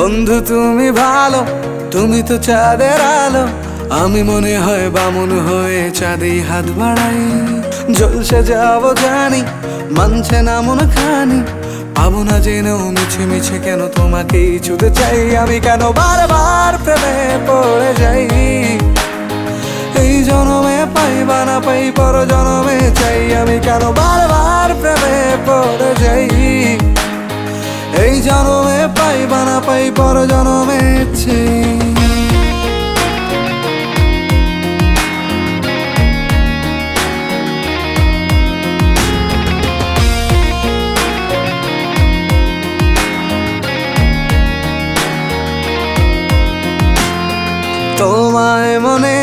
বন্ধু তুমি ভালো, তুমি তো চাঁদের আলো। আমি মনে হয় বামুন হয়ে চাঁদেই হাত বাড়াই। জলসে যাবো জানি, মানছে না মন খানি। পাবো না জেনেও মিছে মিছে কেন তোমাকেই ছুতে চাই। আমি কেন বারবার প্রেমে পড়ে যাই। এই জনমে পাই বা না পাই, পর জনমে চাই। আমি কেন বারবার প্রেমে পড়ে যাই। এই জনমে পাই বা না পাই, পর জনমে চাই। তোমায় মনে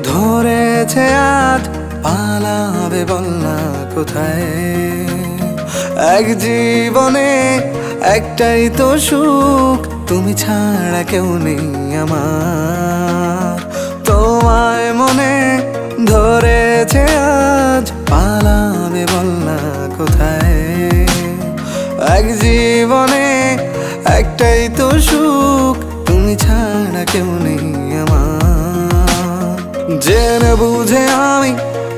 ধরেছে আজ, পালাবে বল না কোথায়। এক জীবনে একটাই তো সুখ, তুমি ছাড়া কেউ নেই আমার। তোমায় মনে ধরেছে আজ, পালাবে বল না কোথায়। এক জীবনে একটাই তো সুখ, তুমি ছাড়া কেউ নেই আমার। জেনে বুঝে আমি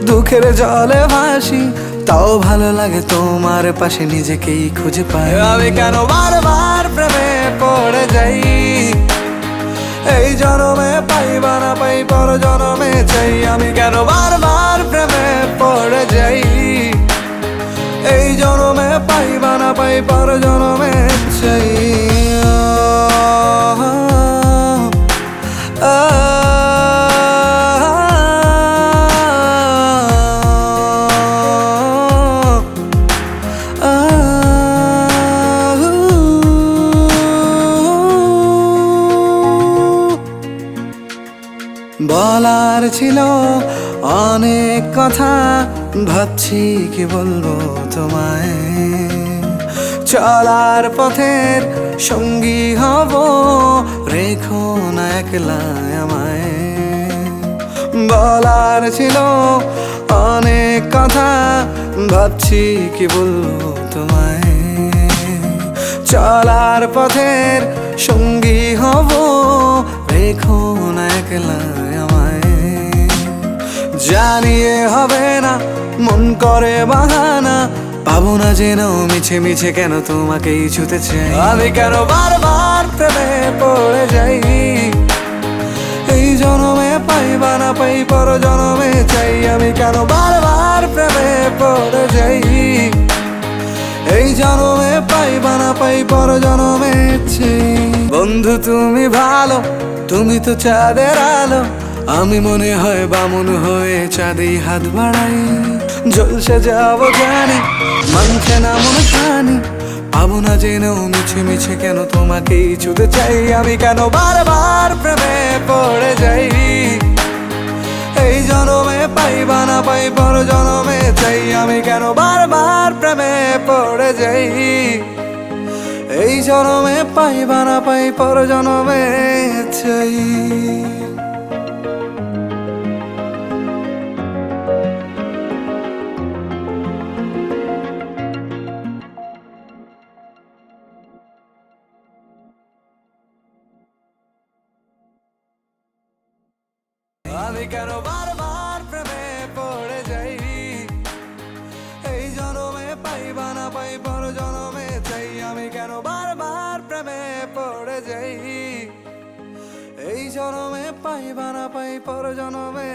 দুঃখের জলে ভাসি, তাও ভালো লাগে তোমার পাশে নিজেকেই খুঁজে পাই। আমি কেন বারবার প্রেমে পড়ে যাই। এই জনমে পাই বা না পাই, পর জনমে চাই। আমি কেন বারবার প্রেমে পড়ে যাই। এই জনমে পাই বা না পাই, পর জনমে চাই। বলার ছিল অনেক কথা, ভাবছি কি বলবো তোমায়। চলার পথের সঙ্গী হব, রেখো না একলা আমায়। বলার ছিল অনেক কথা, ভাবছি কি বলবো তোমায়। চলার পথের সঙ্গী হব, রেখো না একলা আমায়। জানিয়ে হবে না, মন করে বাহানা। পাবো না জেনেও মিছে মিছে কেন তোমাকেই ছুতে চাই। আমি কেন বারবার প্রেমে পড়ে যাই। এই জনমে পাই বা না পাই, পর জনমে চাই। আমি কেন বারবার প্রেমে পড়ে যাই। এই জনমে পাই বা না পাই, পর জনমে চাই। বন্ধু তুমি ভালো, তুমি তো চাঁদের আলো। আমি মনে হয় বামুন হয়ে চাঁদেই হাত বাড়াই। জলসে যাবো জানি, মানছে না মন খানি। পাবো না জেনেও মিছে মিছে কেন তোমাকেই ছুতে চাই। আমি কেন বারবার প্রেমে পড়ে যাই। এই জনমে পাই বা না পাই, পর জনমে চাই। আমি কেন বারবার প্রেমে পড়ে যাই। এই জনমে পাই বা না পাই, পর জনমে চাই। আমি কেন বারবার প্রেমে পড়ে যাই। এই জনমে পাই বা না পাই, পর জনমে চাই। আমি কেন বারবার প্রেমে পড়ে যাই। এই জনমে পাই বা না পাই, পর জনমে